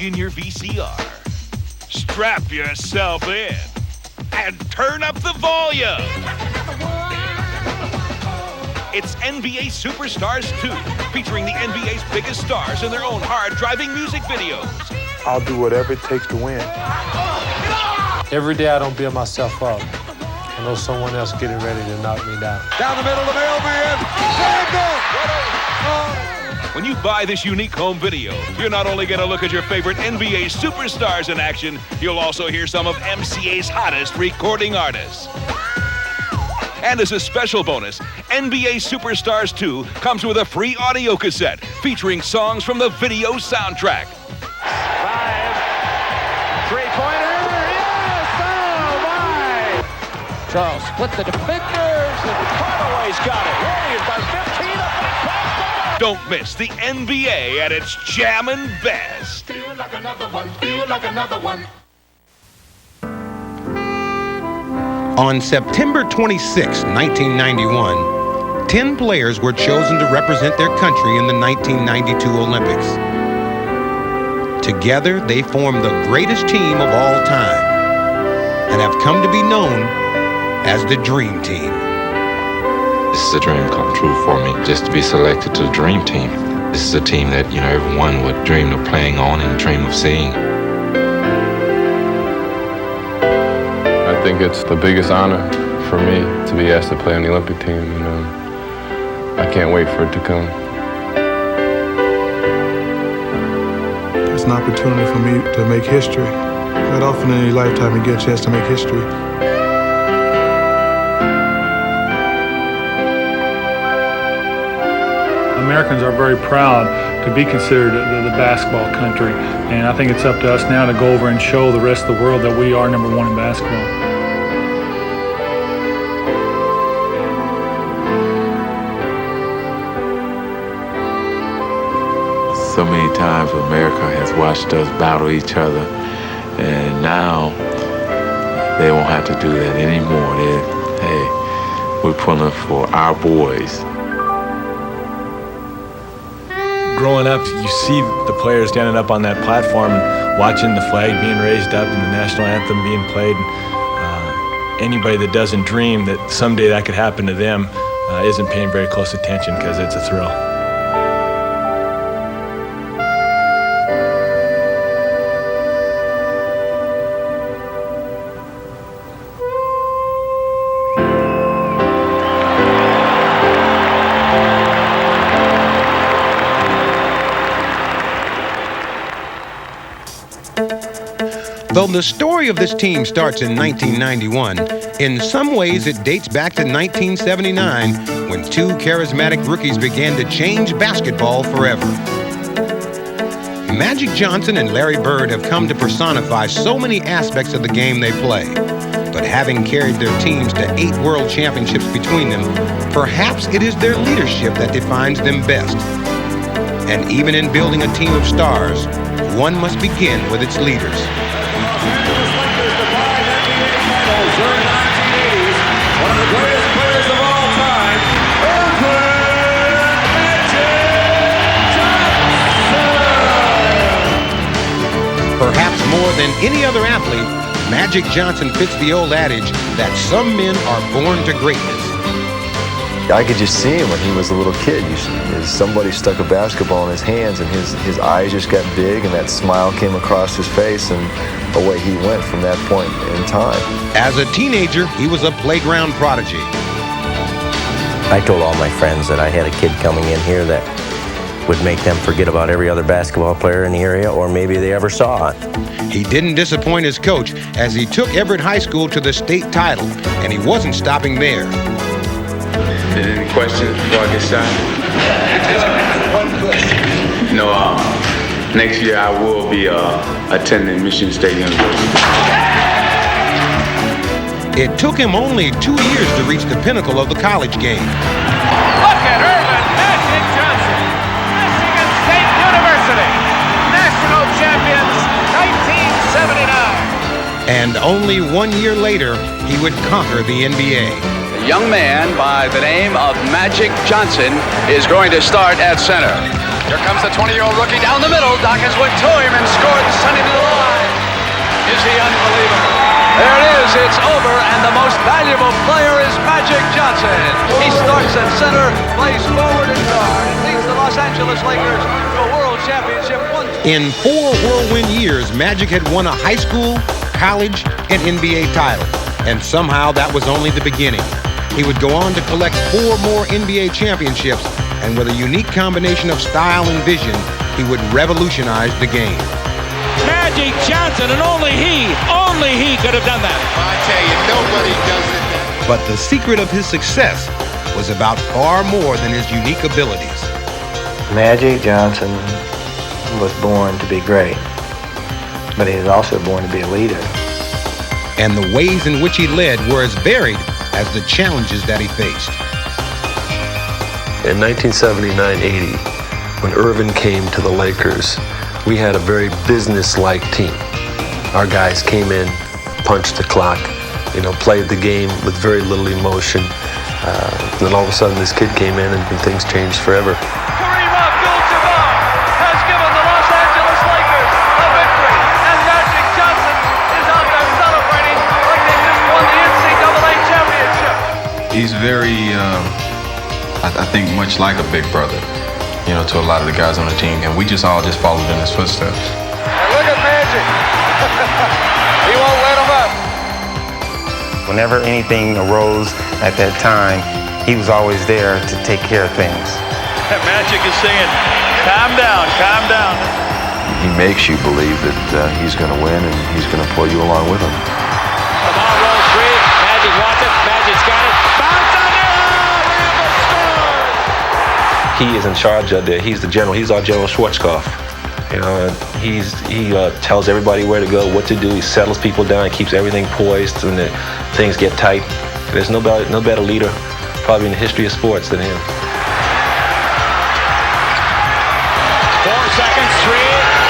in your VCR. Strap yourself in and turn up the volume. It's NBA Superstars 2, featuring the NBA's biggest stars in their own hard-driving music videos. I'll do whatever it takes to win. Every day I don't build myself up. I know someone else getting ready to knock me down. Down the middle, the mailman. When you buy this unique home video, you're not only going to look at your favorite NBA superstars in action, you'll also hear some of MCA's hottest recording artists. And as a special bonus, NBA Superstars 2 comes with a free audio cassette featuring songs from the video soundtrack. 5, three-pointer, yes, oh my! Charles split the defenders, and Hardaway's got it. Warriors by 15 up and across the bar. Don't miss the NBA at its jammin' best. Feel like another one, feel like another one. On September 26, 1991, 10 players were chosen to represent their country in the 1992 Olympics. Together, they formed the greatest team of all time and have come to be known as the Dream Team. This is a dream come true for me, just to be selected to the Dream Team. This is a team that, everyone would dream of playing on and dream of seeing. I think it's the biggest honor for me to be asked to play on the Olympic team, and I can't wait for it to come. It's an opportunity for me to make history. Not often in a lifetime you get a chance to make history. Americans are very proud to be considered the basketball country, and I think it's up to us now to go over and show the rest of the world that we are number one in basketball. So many times America has watched us battle each other, and now they won't have to do that anymore. We're pulling for our boys. Growing up, you see the players standing up on that platform and watching the flag being raised up and the national anthem being played. Anybody that doesn't dream that someday that could happen to them isn't paying very close attention, because it's a thrill. Though the story of this team starts in 1991, in some ways it dates back to 1979, when two charismatic rookies began to change basketball forever. Magic Johnson and Larry Bird have come to personify so many aspects of the game they play. But having carried their teams to 8 world championships between them, perhaps it is their leadership that defines them best. And even in building a team of stars, one must begin with its leaders. One of the greatest players of all time, Perhaps more than any other athlete, Magic Johnson fits the old adage that some men are born to greatness. I could just see him when he was a little kid. Somebody stuck a basketball in his hands, and his eyes just got big, and that smile came across his face, and away he went from that point in time. As a teenager, he was a playground prodigy. I told all my friends that I had a kid coming in here that would make them forget about every other basketball player in the area, or maybe they ever saw it. He didn't disappoint his coach, as he took Everett High School to the state title, and he wasn't stopping there. Any questions before I get started? One question. Next year I will be attending Michigan State University. It took him only 2 years to reach the pinnacle of the college game. Look at Ervin Magic Johnson, Michigan State University, national champions, 1979. And only 1 year later, he would conquer the NBA. A young man by the name of Magic Johnson is going to start at center. Here comes the 20-year-old rookie down the middle. Dawkins went to him and scored and sent him to the line. Is he unbelievable? There it is. It's over, and the most valuable player is Magic Johnson. He starts at center, plays forward and guard, and leads the Los Angeles Lakers to a world championship. In 4 whirlwind years, Magic had won a high school, college, and NBA title. And somehow that was only the beginning. He would go on to collect 4 more NBA championships, and with a unique combination of style and vision, he would revolutionize the game. Magic Johnson, and only he could have done that. I tell you, nobody does it. But the secret of his success was about far more than his unique abilities. Magic Johnson was born to be great, but he was also born to be a leader. And the ways in which he led were as varied as the challenges that he faced. In 1979-80, when Irvin came to the Lakers, we had a very business-like team. Our guys came in, punched the clock, played the game with very little emotion. Then all of a sudden this kid came in and things changed forever. Kareem Abdul-Jabbar has given the Los Angeles Lakers a victory, and Magic Johnson is out there celebrating like they just won the NCAA championship. He's very, I think, much like a big brother, to a lot of the guys on the team, and we all followed in his footsteps. And look at Magic. He won't let him up. Whenever anything arose at that time, he was always there to take care of things. Magic is saying, calm down, calm down. He makes you believe that he's going to win and he's going to pull you along with him. The ball rolls free. Magic wants it. Magic's got it. Bounce on there. Randall scores. He is in charge of he's the general. He's our General Schwarzkopf. He tells everybody where to go, what to do. He settles people down. He keeps everything poised when things get tight. There's no better leader probably in the history of sports than him. 4 seconds, 3.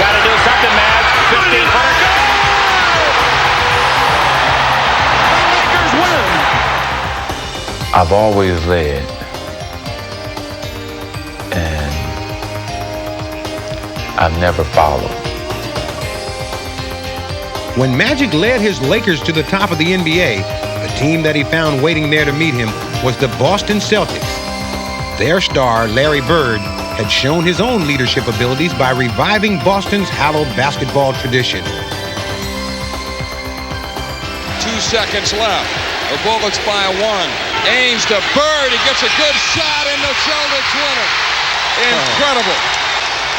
Got to do something, Mavs. 15-footer. The Lakers win. I've always led, and I've never followed. When Magic led his Lakers to the top of the NBA, the team that he found waiting there to meet him was the Boston Celtics. Their star, Larry Bird, had shown his own leadership abilities by reviving Boston's hallowed basketball tradition. 2 seconds left. The Bullets by 1. Ainge to Bird. He gets a good shot in the Celtics winner. Incredible.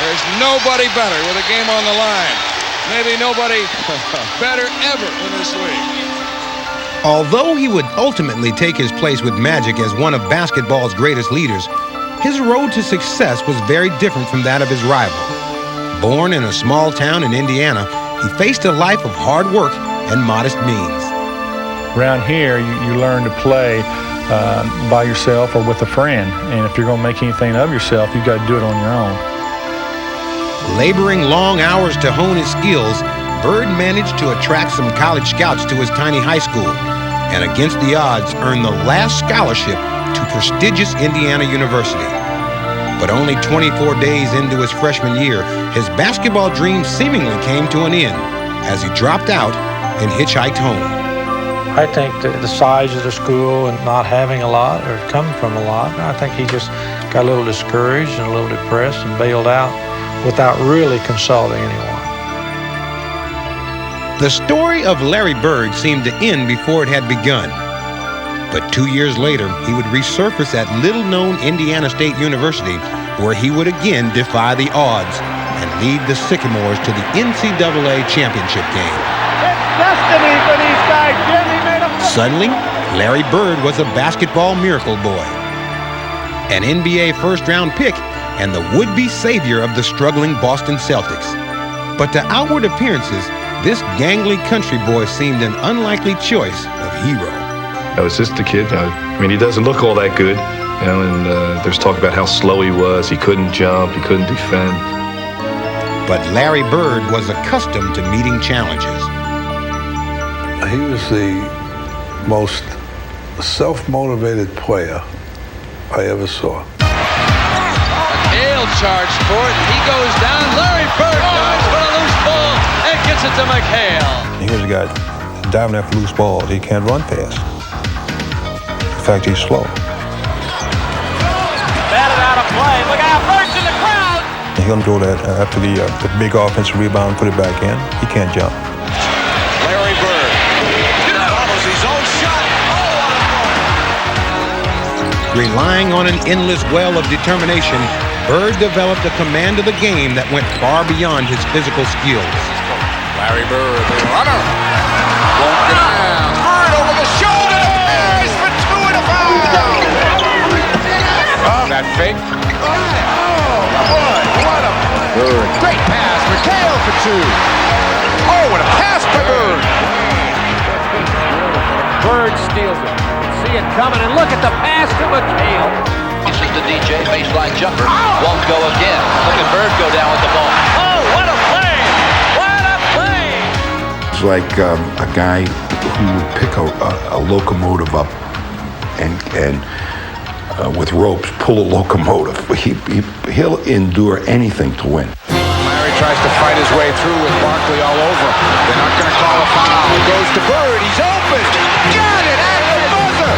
There's nobody better with a game on the line. Maybe nobody better ever in this league. Although he would ultimately take his place with Magic as one of basketball's greatest leaders, his road to success was very different from that of his rival. Born in a small town in Indiana, he faced a life of hard work and modest means. Around here, you learn to play by yourself or with a friend. And if you're going to make anything of yourself, you've got to do it on your own. Laboring long hours to hone his skills, Bird managed to attract some college scouts to his tiny high school, and against the odds earned the last scholarship to prestigious Indiana University. But only 24 days into his freshman year, his basketball dream seemingly came to an end as he dropped out and hitchhiked home. I think that the size of the school and not having a lot or coming from a lot, I think he just got a little discouraged and a little depressed and bailed out without really consulting anyone. The story of Larry Bird seemed to end before it had begun. But 2 years later, he would resurface at little-known Indiana State University, where he would again defy the odds and lead the Sycamores to the NCAA championship game. It's destiny for these guys, Jim. He made a... Suddenly, Larry Bird was a basketball miracle boy, an NBA first-round pick, and the would-be savior of the struggling Boston Celtics. But to outward appearances, this gangly country boy seemed an unlikely choice of hero. It's just a kid. I mean, he doesn't look all that good, and there's talk about how slow he was. He couldn't jump, he couldn't defend. But Larry Bird was accustomed to meeting challenges. He was the most self-motivated player I ever saw. Hale charged for it. He goes down. Larry Bird dives for a loose ball and gets it to McHale. Here's a guy diving after loose balls. He can't run fast. In fact, he's slow. Batted out of play. Look out, Bird's in the crowd. He'll go that after the big offensive rebound, put it back in. He can't jump. Larry Bird follows his own shot. Relying on an endless well of determination, Bird developed a command of the game that went far beyond his physical skills. Larry Bird, the runner. Won't get down. Bird over the shoulder. He's for two and a foul. That fake. Oh, boy, what a Bird. Great pass. McHale for two. Oh, what a pass by Bird. Bird steals it. See it coming, and look at the pass to McHale. This is the DJ baseline jumper. Won't go again. Look at Bird go down with the ball. Oh, what a play! What a play! It's like a guy who would pick a locomotive up and with ropes pull a locomotive. He'll endure anything to win. Larry tries to fight his way through with Barkley all over. They're not going to call a foul. It goes to Bird. He's open. Got it at the buzzer.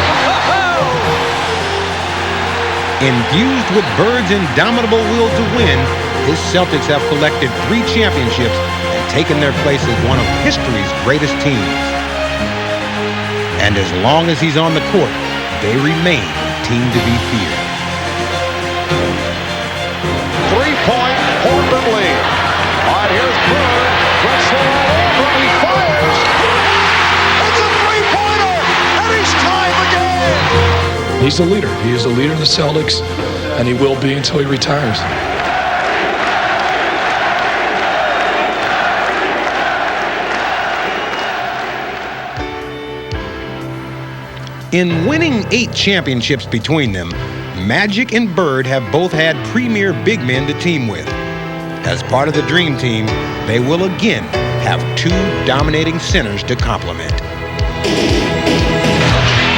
Infused with Bird's indomitable will to win, his Celtics have collected 3 championships and taken their place as one of history's greatest teams. And as long as he's on the court, they remain a team to be feared. 3-point Portland lead. All right, here's Bird. Drexler all over. He fires. It's a three-pointer, and he's tied the game. He's the leader. He is the leader of the Celtics, and he will be until he retires. In winning 8 championships between them, Magic and Bird have both had premier big men to team with. As part of the Dream Team, they will again have 2 dominating centers to complement.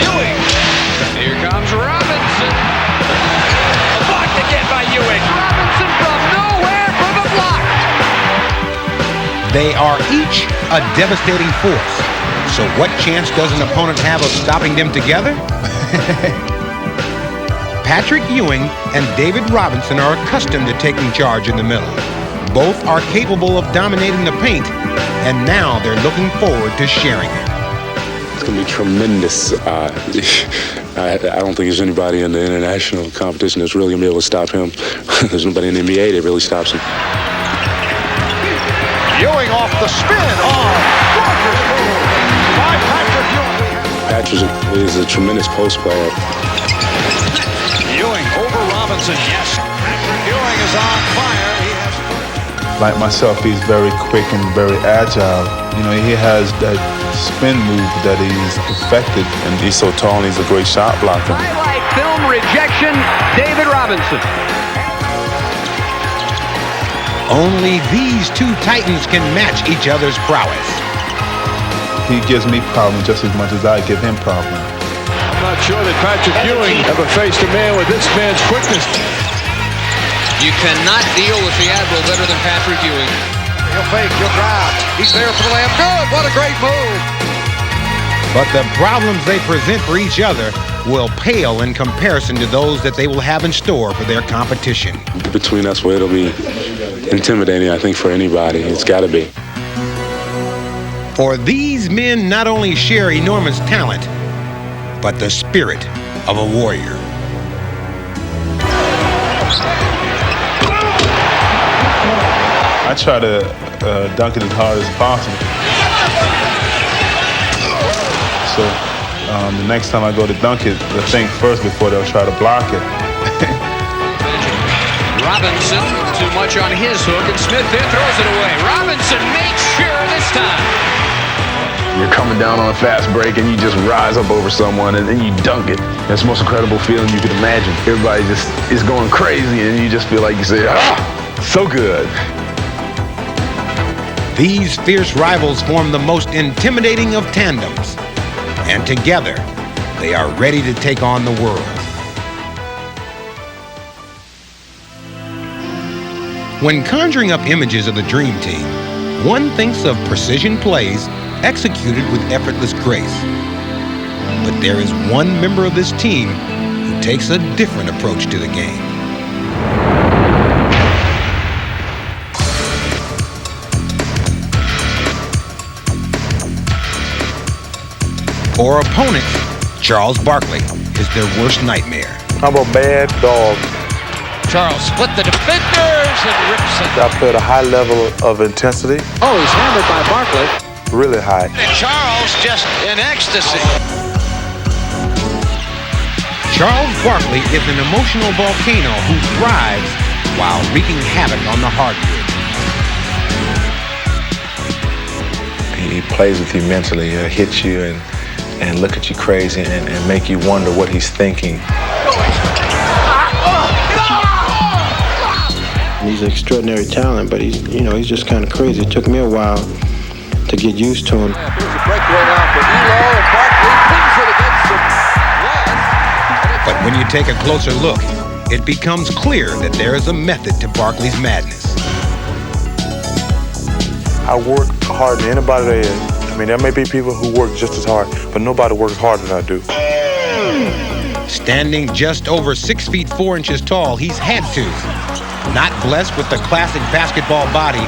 Ewing. Here comes Robinson. A block to get by Ewing. Robinson from nowhere for the block. They are each a devastating force. So what chance does an opponent have of stopping them together? Patrick Ewing and David Robinson are accustomed to taking charge in the middle. Both are capable of dominating the paint, and now they're looking forward to sharing it. It's going to be tremendous. I don't think there's anybody in the international competition that's really going to be able to stop him. There's nobody in the NBA that really stops him. Ewing off the spin. By Patrick Ewing. Patrick is a tremendous post player. Ewing over Robinson. Yes. Patrick Ewing is on fire. He has. Like myself, he's very quick and very agile. You know, he has that spin move that he's perfected, and he's so tall and he's a great shot blocker. Highlight film rejection, David Robinson. Only these 2 titans can match each other's prowess. He gives me problems just as much as I give him problems. I'm not sure that Patrick Ewing ever faced a man with this man's quickness. You cannot deal with the Admiral better than Patrick Ewing. He'll fake, he'll drive. He's there for the layup. Good, what a great move. But the problems they present for each other will pale in comparison to those that they will have in store for their competition. Between us, well, it'll be intimidating, I think, for anybody. It's got to be. For these men not only share enormous talent, but the spirit of a warrior. I try to dunk it as hard as possible. So the next time I go to dunk it, they'll think first before they'll try to block it. Robinson, too much on his hook, and Smith there throws it away. Robinson makes sure this time. You're coming down on a fast break and you just rise up over someone and then you dunk it. That's the most incredible feeling you could imagine. Everybody just is going crazy and you just feel like you say, so good. These fierce rivals form the most intimidating of tandems. And together, they are ready to take on the world. When conjuring up images of the Dream Team, one thinks of precision plays executed with effortless grace. But there is one member of this team who takes a different approach to the game. For opponents, Charles Barkley is their worst nightmare. I'm a mad dog. Charles split the defenders and rips it. I played a high level of intensity. Oh, he's hammered by Barkley. Really high. And Charles just in ecstasy. Charles Barkley is an emotional volcano who thrives while wreaking havoc on the hardwood. He plays with you mentally. He'll hit you and look at you crazy and make you wonder what he's thinking. He's an extraordinary talent, but he's just kind of crazy. It took me a while to get used to him. Here's a breakaway now for Elo, and Barkley pings it against the glass. But when you take a closer look, it becomes clear that there is a method to Barkley's madness. I work harder than anybody there is. I mean, there may be people who work just as hard, but nobody works harder than I do. Standing just over 6 feet 4 inches tall, he's had to. Not blessed with the classic basketball body,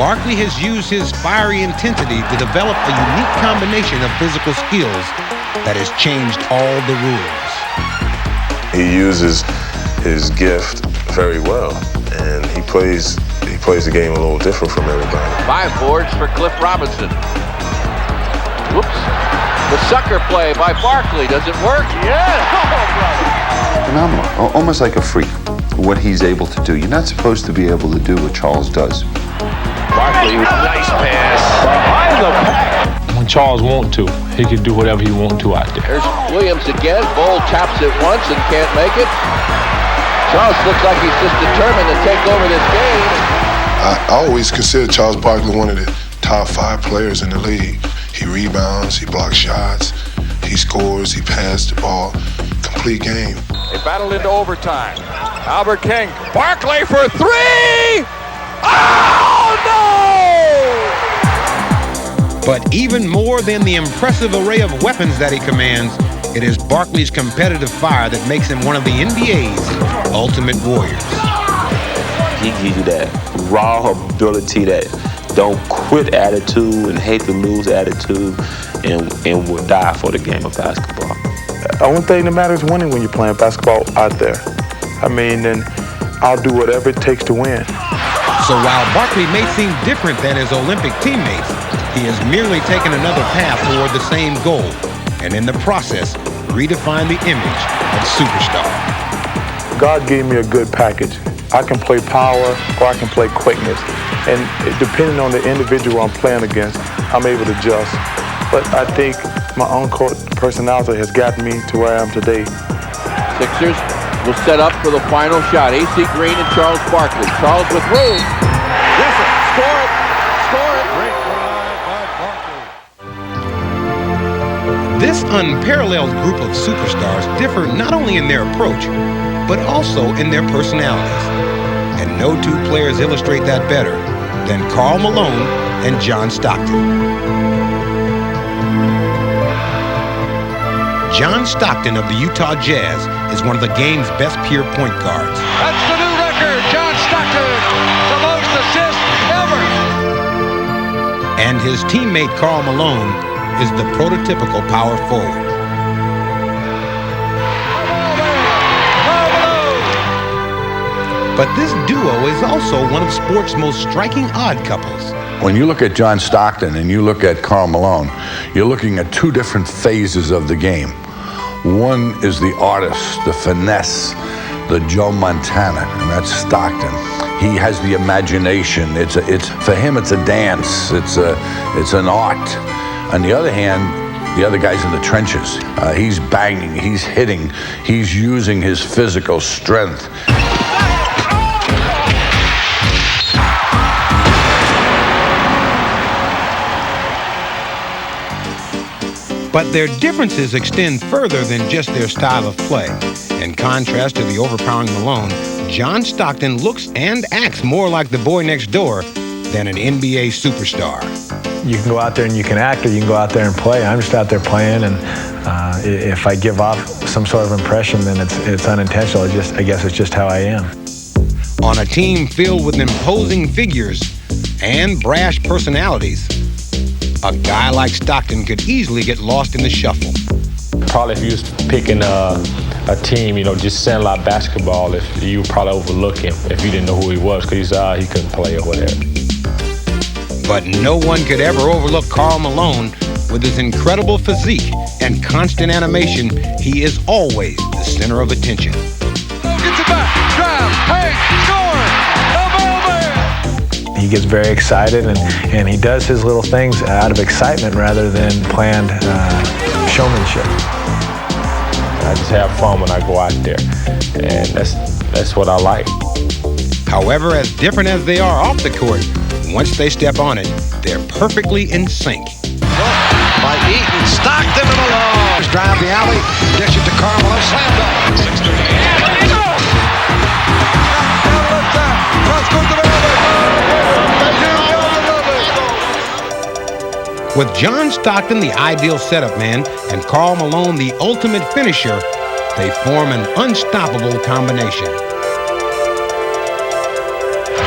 Barkley has used his fiery intensity to develop a unique combination of physical skills that has changed all the rules. He uses his gift very well, and he plays the game a little different from everybody. 5 boards for Cliff Robinson. Whoops. The sucker play by Barkley. Does it work? Yes! Oh, brother. Phenomenal. Almost like a freak, what he's able to do. You're not supposed to be able to do what Charles does. Barkley, nice pass. Behind the pack. When Charles wants to, he can do whatever he wants to out there. There's Williams again. Bol taps it once and can't make it. Charles looks like he's just determined to take over this game. I always consider Charles Barkley one of the top 5 players in the league. He rebounds, he blocks shots, he scores, he passes the ball. Complete game. They battled into overtime. Albert King. Barkley for 3! Oh, no! But even more than the impressive array of weapons that he commands, it is Barkley's competitive fire that makes him one of the NBA's ultimate warriors. He gives you that raw ability, that don't quit attitude and hate to lose attitude, and will die for the game of basketball. The only thing that matters is winning when you're playing basketball out there. I mean, and I'll do whatever it takes to win. So while Barkley may seem different than his Olympic teammates, he has merely taken another path toward the same goal, and in the process, redefined the image of superstar. God gave me a good package. I can play power or I can play quickness. And depending on the individual I'm playing against, I'm able to adjust. But I think my on-court personality has gotten me to where I am today. Sixers will set up for the final shot. AC Green and Charles Barkley. Charles with room. Yes, sir. Score it. Score it. Great drive by Barkley. This unparalleled group of superstars differ not only in their approach, but also in their personalities. And no 2 players illustrate that better than Karl Malone and John Stockton. John Stockton of the Utah Jazz is one of the game's best pure point guards. That's the new record. John Stockton, the most assists ever. And his teammate Karl Malone is the prototypical power forward. But this duo is also one of sports' most striking odd couples. When you look at John Stockton and you look at Karl Malone, you're looking at 2 different phases of the game. One is the artist, the finesse, the Joe Montana, and that's Stockton. He has the imagination. For him, it's a dance. It's an art. On the other hand, the other guy's in the trenches. He's banging, he's hitting, he's using his physical strength. But their differences extend further than just their style of play. In contrast to the overpowering Malone, John Stockton looks and acts more like the boy next door than an NBA superstar. You can go out there and you can act, or you can go out there and play. I'm just out there playing, and if I give off some sort of impression, then it's unintentional. I guess it's just how I am. On a team filled with imposing figures and brash personalities, a guy like Stockton could easily get lost in the shuffle. Probably if you was picking a team, just Sandlot basketball, if you would probably overlook him if you didn't know who he was, because he couldn't play or whatever. But no one could ever overlook Karl Malone. With his incredible physique and constant animation, he is always the center of attention. Gets it back, drive, hey, score, He gets very excited, and he does his little things out of excitement rather than planned showmanship. I just have fun when I go out there, and that's what I like. However, as different as they are off the court, once they step on it, they're perfectly in sync. By Eaton, Stockton and Malone. Drive the alley, dish it to Carmelo, slam dunk. 6-3. With John Stockton, the ideal setup man, and Karl Malone, the ultimate finisher, they form an unstoppable combination.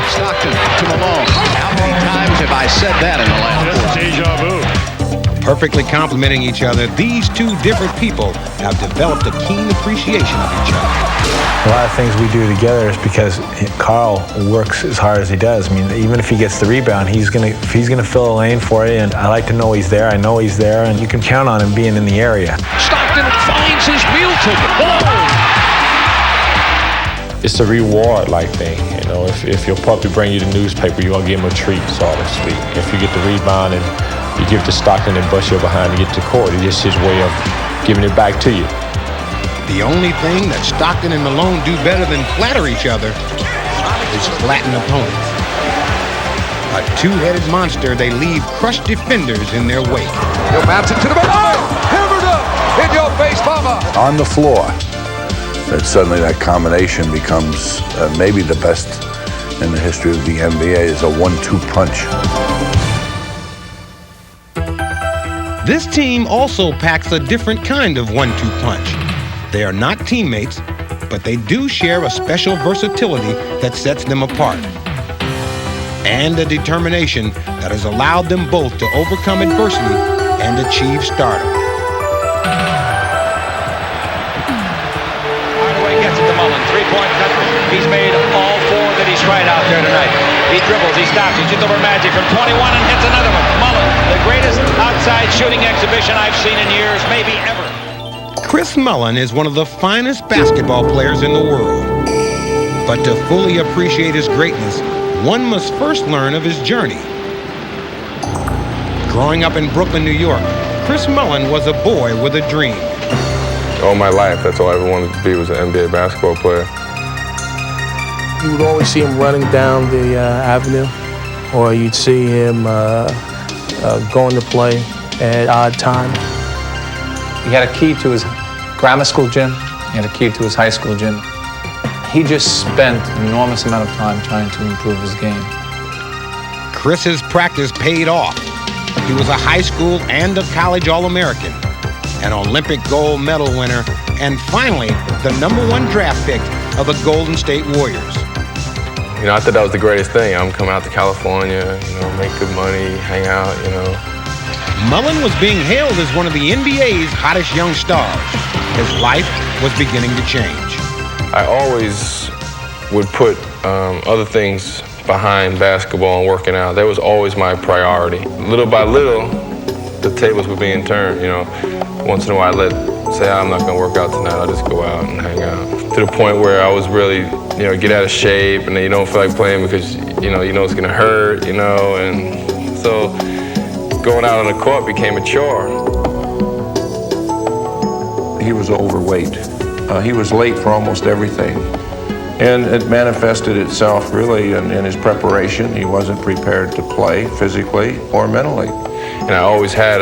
Stockton to Malone. How many times have I said that in the last quarter? Deja vu. Perfectly complementing each other, these two different people have developed a keen appreciation of each other. A lot of things we do together is because Karl works as hard as he does. I mean, even if he gets the rebound, he's gonna fill a lane for you, and I like to know he's there. I know he's there, and you can count on him being in the area. Stockton finds his meal ticket. It's a reward-like thing, If your puppy bring you the newspaper, you're gonna give him a treat, so to speak. If you get the rebound and you give it to Stockton and bust you behind to get to court, it's just his way of giving it back to you. The only thing that Stockton and Malone do better than flatter each other is flatten opponents. A two-headed monster, they leave crushed defenders in their wake. He'll bounce it to the middle. Hammered up! In your face, mama! On the floor, that suddenly that combination becomes maybe the best in the history of the NBA is a 1-2 punch. This team also packs a different kind of 1-2 punch. They are not teammates, but they do share a special versatility that sets them apart, and a determination that has allowed them both to overcome adversity and achieve stardom. Hardaway gets it to Mullen, three-point cut. He's made all four that he's tried out there tonight. He dribbles, he stops, he shoots over Magic from 21 and hits another one. Mullen, the greatest outside shooting exhibition I've seen in years, maybe ever. Chris Mullin is one of the finest basketball players in the world. But to fully appreciate his greatness, one must first learn of his journey. Growing up in Brooklyn, New York, Chris Mullin was a boy with a dream. All my life, that's all I ever wanted to be, was an NBA basketball player. You would always see him running down the avenue, or you'd see him going to play at odd times. He had a key to his grammar school gym. He had a key to his high school gym. He just spent an enormous amount of time trying to improve his game. Chris's practice paid off. He was a high school and a college All-American, an Olympic gold medal winner, and finally, the #1 draft pick of the Golden State Warriors. I thought that was the greatest thing. I'm coming out to California, make good money, hang out, Mullin was being hailed as one of the NBA's hottest young stars. His life was beginning to change. I always would put other things behind basketball and working out. That was always my priority. Little by little, the tables were being turned, Once in a while, I'd say, I'm not going to work out tonight. I'll just go out and hang out. To the point where I was really, get out of shape, and then you don't feel like playing because, you know it's going to hurt, and so going out on the court became a chore. He was overweight. He was late for almost everything. And it manifested itself really in his preparation. He wasn't prepared to play physically or mentally. And I always had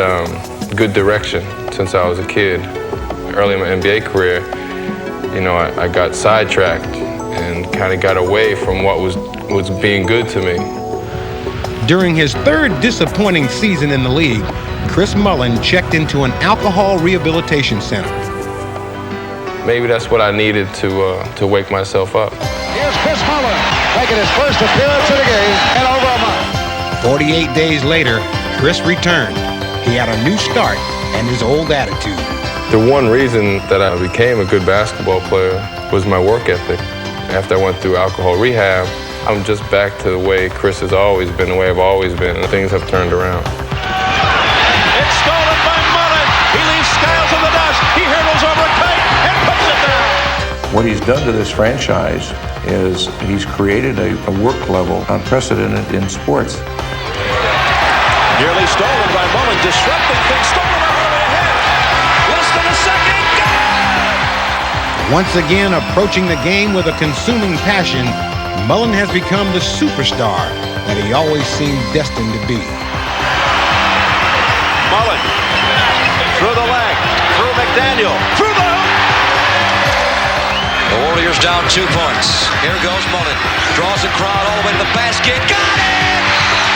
good direction since I was a kid. Early in my NBA career, I got sidetracked and kind of got away from what was being good to me. During his third disappointing season in the league, Chris Mullin checked into an alcohol rehabilitation center. Maybe that's what I needed to wake myself up. Here's Chris Mullin making his first appearance in the game in over a month. 48 days later, Chris returned. He had a new start and his old attitude. The one reason that I became a good basketball player was my work ethic. After I went through alcohol rehab, I'm just back to the way Chris has always been, the way I've always been, and things have turned around. It's stolen by Mullin. He leaves Skiles in the dust. He hurdles over Kite and puts it down. What he's done to this franchise is he's created a work level unprecedented in sports. Nearly stolen by Mullin, disrupting things, stolen by Hardaway ahead. Less than a second, Once again approaching the game with a consuming passion, Mullin has become the superstar that he always seemed destined to be. Mullin, through the leg, through McDaniel, through the hoop. The Warriors down 2 points. Here goes Mullin, draws the crowd all the way to the basket, got it!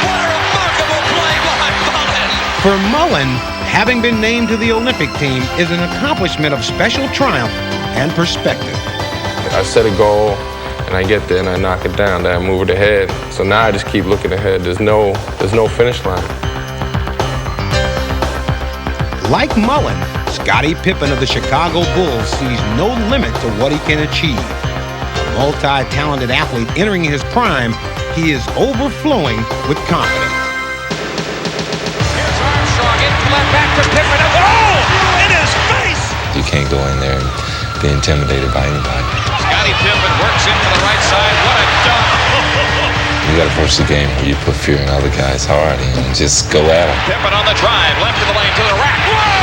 What a remarkable play by Mullin! For Mullin, having been named to the Olympic team is an accomplishment of special triumph and perspective. I set a goal, and I get there and I knock it down, then I move it ahead. So now I just keep looking ahead. There's no finish line. Like Mullin, Scottie Pippen of the Chicago Bulls sees no limit to what he can achieve. A multi-talented athlete entering his prime, he is overflowing with confidence. Here's Armstrong, in left back to Pippen, and oh! In his face! You can't go in there and be intimidated by anybody. Scottie Pippen works into the right side. What a dunk! You got to approach the game where you put fear in other guys hard and just go at them. Pippen on the drive, left of the lane to the rack. Whoa!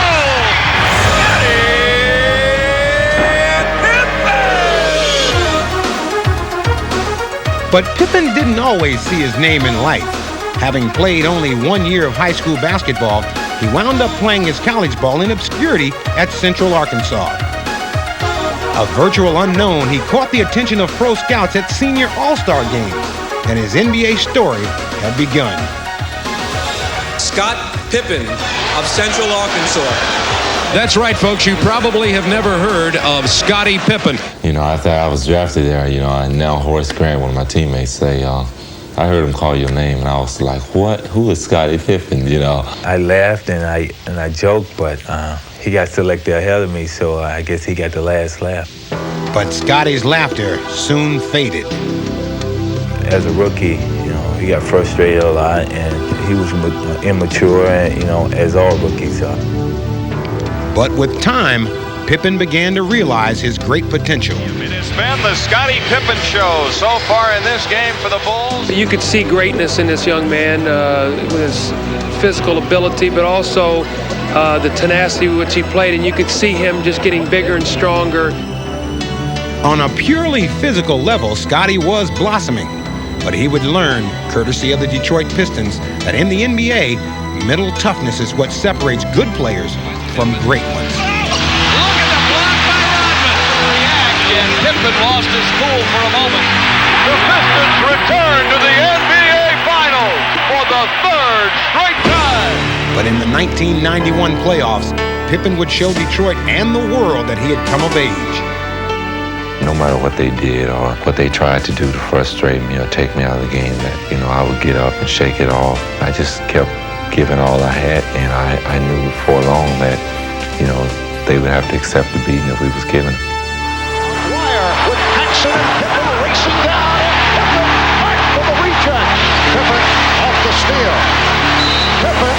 But Pippen didn't always see his name in lights. Having played only 1 year of high school basketball, he wound up playing his college ball in obscurity at Central Arkansas. A virtual unknown, he caught the attention of pro scouts at senior all-star games, and his NBA story had begun. Scott Pippen of Central Arkansas. That's right, folks. You probably have never heard of Scottie Pippen. You know, after I was drafted there, and now Horace Grant, one of my teammates, say, I heard him call your name, and I was like, what? Who is Scottie Pippen, I laughed and I joked, but he got selected ahead of me, so I guess he got the last laugh. But Scottie's laughter soon faded. As a rookie, he got frustrated a lot, and he was immature, and, as all rookies are. But with time, Pippen began to realize his great potential. It has been the Scottie Pippen show so far in this game for the Bulls. You could see greatness in this young man with his physical ability, but also the tenacity with which he played, and you could see him just getting bigger and stronger. On a purely physical level, Scottie was blossoming, but he would learn, courtesy of the Detroit Pistons, that in the NBA, mental toughness is what separates good players from great ones. Look at the block by Rodman. React, and Pippen lost his cool for a moment. The Pistons return to the NBA Finals for the third straight time. But in the 1991 playoffs, Pippen would show Detroit and the world that he had come of age. No matter what they did or what they tried to do to frustrate me or take me out of the game, that, I would get up and shake it off. I just kept giving all I had, and I knew before long that, they would have to accept the beating that we was given. Wire with Paxson and Pippen racing down, and Pippen back for the reject. Pippen off the steal. Pippen,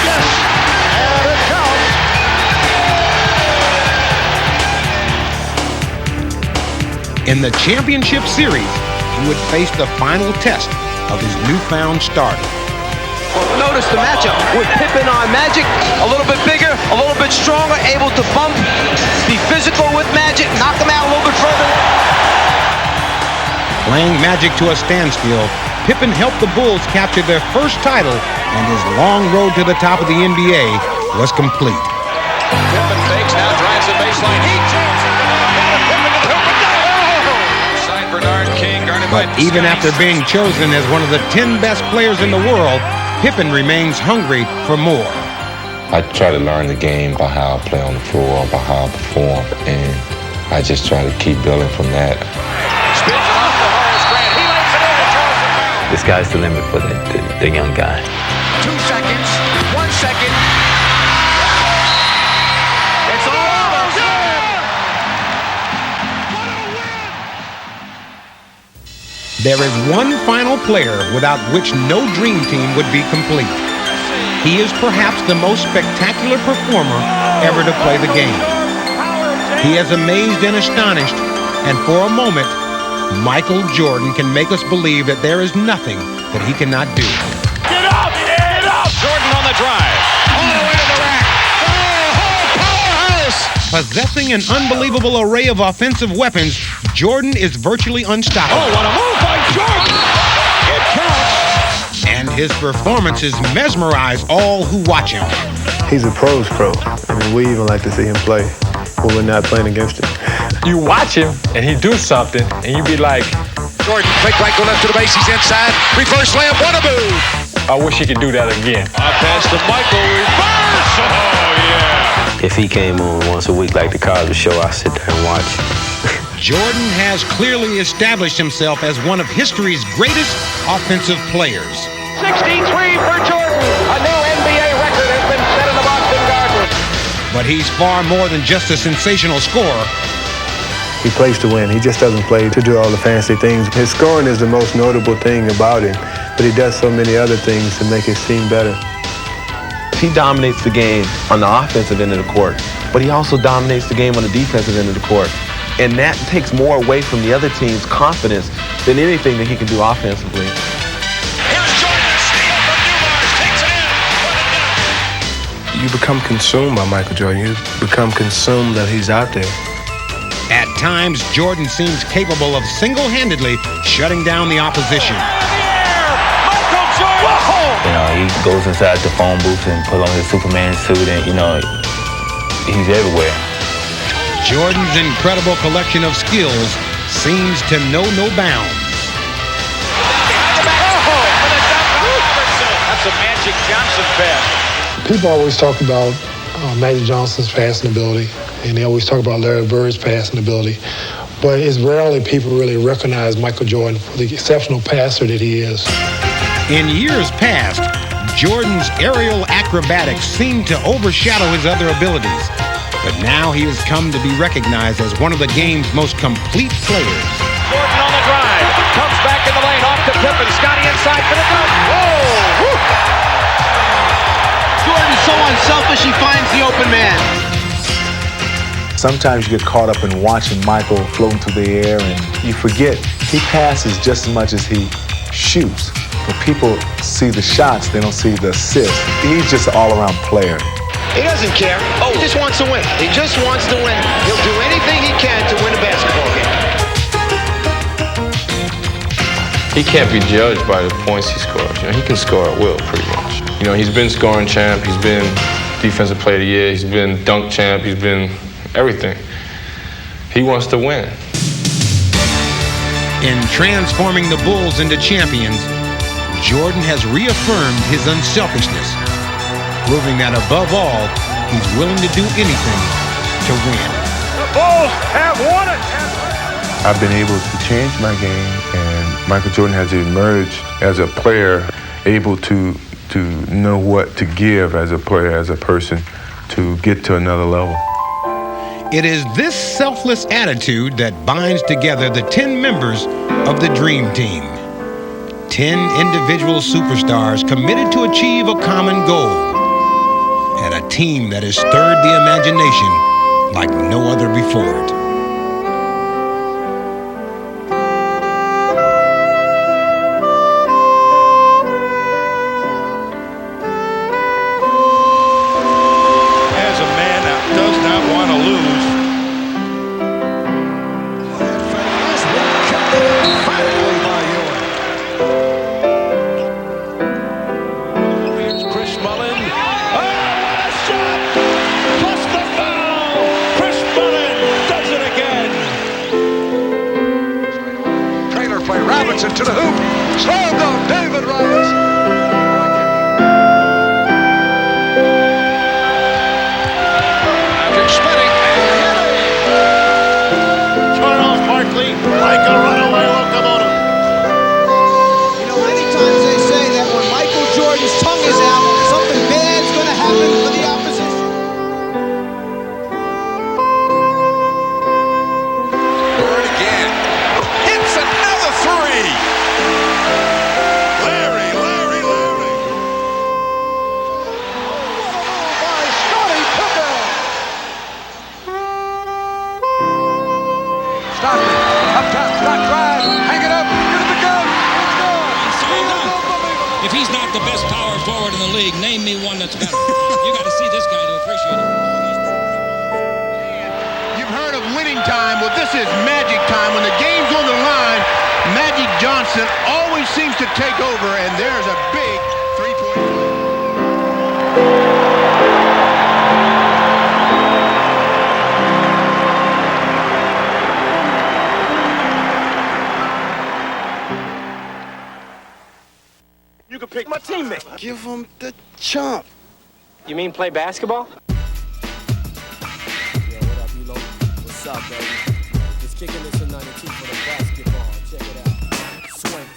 yes, and it counts. In the championship series, he would face the final test of his newfound stardom. Notice the matchup with Pippen on Magic, a little bit bigger, a little bit stronger, able to bump, be physical with Magic, knock him out a little bit further. Playing Magic to a standstill, Pippen helped the Bulls capture their first title, and his long road to the top of the NBA was complete. Pippen fakes, now drives the baseline. He jumps. Pippen to the hoop. Bernard King guarded But by even Scotty. after being chosen as one of the 10 best players in the world, Pippen remains hungry for more. I try to learn the game by how I play on the floor, by how I perform, and I just try to keep building from that. Spins it off to Horace Grant. He lays it in and draws the foul. The sky's the limit for the young guy. 2 seconds, 1 second. It's all over. There is one final player without which no dream team would be complete. He is perhaps the most spectacular performer ever to play the game. He has amazed and astonished, and for a moment, Michael Jordan can make us believe that there is nothing that he cannot do. Get up! Get up! Jordan on the drive. All the way to the rack. Powerhouse! Possessing an unbelievable array of offensive weapons, Jordan is virtually unstoppable. Oh, what a move by Jordan! It counts! And his performances mesmerize all who watch him. He's a pro's pro. I mean, we even like to see him play when we're not playing against him. You watch him and he do something and you be like, Jordan, fake right, go left to the base, he's inside. Reverse layup, what a move! I wish he could do that again. I pass to Michael, reverse! Oh, yeah! If he came on once a week like the Cosby Show, I'd sit there and watch. Jordan has clearly established himself as one of history's greatest offensive players. 63 for Jordan. A new NBA record has been set in the Boston Garden. But he's far more than just a sensational scorer. He plays to win. He just doesn't play to do all the fancy things. His scoring is the most notable thing about him, but he does so many other things to make it seem better. He dominates the game on the offensive end of the court, but he also dominates the game on the defensive end of the court. And that takes more away from the other team's confidence than anything that he can do offensively. Here's Jordan, a steal from Newbars, takes it in. You become consumed by Michael Jordan. You become consumed that he's out there. At times, Jordan seems capable of single-handedly shutting down the opposition. Michael Jordan! You know, he goes inside the phone booth and put on his Superman suit and, you know, he's everywhere. Jordan's incredible collection of skills seems to know no bounds. That's a Magic Johnson pass. People always talk about Magic Johnson's passing ability, and they always talk about Larry Bird's passing ability. But it's rarely people really recognize Michael Jordan for the exceptional passer that he is. In years past, Jordan's aerial acrobatics seemed to overshadow his other abilities. But now he has come to be recognized as one of the game's most complete players. Jordan on the drive, comes back in the lane, off to Pippen, Scotty inside for the dunk. Whoa! Woo. Jordan's so unselfish, he finds the open man. Sometimes you get caught up in watching Michael floating through the air and you forget he passes just as much as he shoots. When people see the shots, they don't see the assists. He's just an all-around player. He doesn't care. He just wants to win. He just wants to win. He'll do anything he can to win a basketball game. He can't be judged by the points he scores. You know, he can score at will, pretty much. You know, he's been scoring champ. He's been defensive player of the year. He's been dunk champ. He's been everything. He wants to win. In transforming the Bulls into champions, Jordan has reaffirmed his unselfishness, proving that above all, he's willing to do anything to win. The Bulls have won it! I've been able to change my game, and Michael Jordan has emerged as a player, able to know what to give as a player, as a person, to get to another level. It is this selfless attitude that binds together the 10 members of the Dream Team. 10 individual superstars committed to achieve a common goal, and a team that has stirred the imagination like no other before it. As a man that does not want to lose. Here's Chris Mullin. Oh, what a shot! Plus the foul! Chris Mullin does it again. to the hoop. Slammed on David Robinson. Magic spinning and hitting. Charles Barkley like a runaway locomotive. You know, many times they say that when Michael Jordan's tongue is out, something bad's going to happen for the opposition. Bird again. Hits another three. Larry. By Scottie Pippen. Stockton, up top, shot drive, hang it up, here's the gun, it's gone. If he's not the best power forward in the league, name me one that's better. You got to see this guy to appreciate it. You've heard of winning time. Well, this is magic time. When the game's on the line, Magic Johnson always seems to take over, and there's a big three-point play. You can pick my teammate. Give him the chump. You mean play basketball? Yo, what up, Elo? What's up, baby? Just kicking this in 92 for the basketball. Check it out. Swing.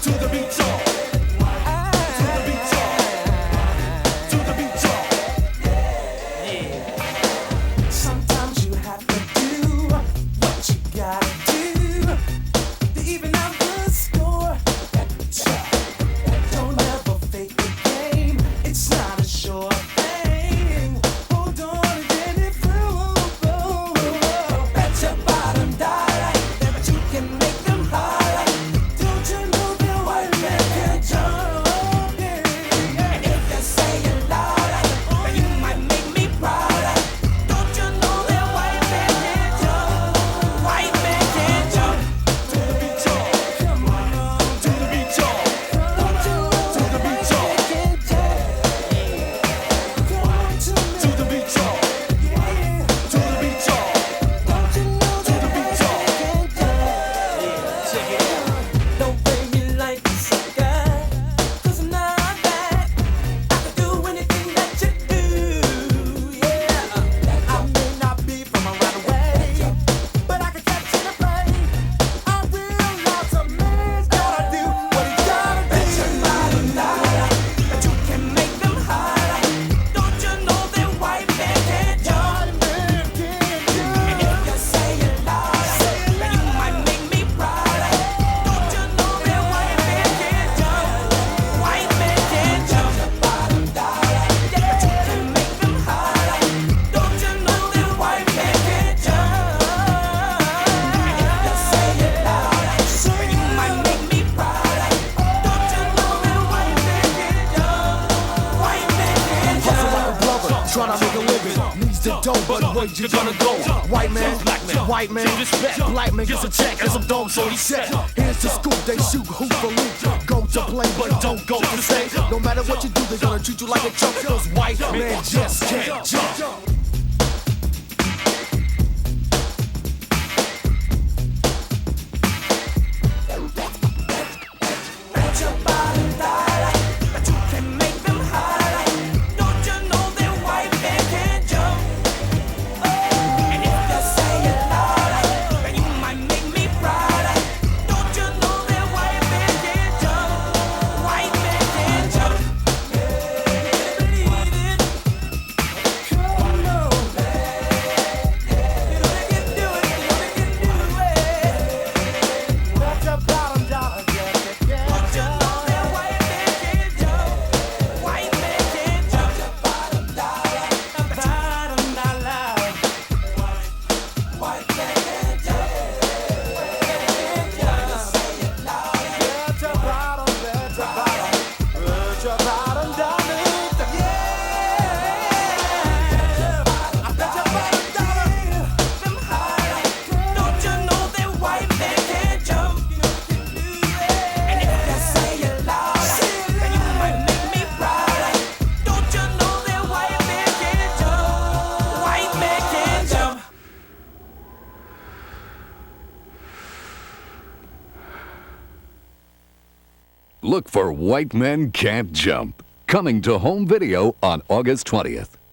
To the beat, y'all. To the beat, y'all. To the beat, y'all. Yeah. Sometimes you have to do what you gotta do to even out the score. Don't ever fake the game. It's not a sure thing. Hold on and get it through. Bet your bottom dollar that you can make them holler. Don't you know that white man can jump? And if you say it louder, then you might make me prouder. Don't you know that white man can jump? White man can jump. To the beat, y'all. Come on, to the beat, y'all. Don't you know to the beat, y'all. To the beat, y'all. To the beat, y'all. Don't you know to the beat, y'all. Check it out. Don't play me like a sucker, 'cause I'm not that. I can do anything that you do. Yeah, I may not be from around the way, but I can catch you to play. I realize a man's gotta do what he gotta do. Bet your bottom dollar that you can make them holler. Don't you know that white man can't jump? And if you say it louder, then you might make me prouder. Don't you know that white man can't jump? White man can't jump. Bottom dollar that you can make them holler. Don't you know that white man can't jump? And if you say it louder, then you might make me prouder. Don't you know that white man can't jump? White man can't jump. Hustle like a brother, trying to make a living. Needs the dough, but where you gonna go? White man, black man gets a check, and some dogs already set. Here's the scoop, they shoot hoop for loot. Go to play, but don't go to stay. No matter what you do, they're gonna treat you like a chump. 'Cause white man just can't jump. Bet your bottom dollar that you can make them holler. Don't you know that white man can't jump? And if you say it louder, then you might make me prouder. Don't you know that white man can't jump? White man can't jump. Believe it. Come on. Look for White Men Can't Jump. Coming to home video on August 20th.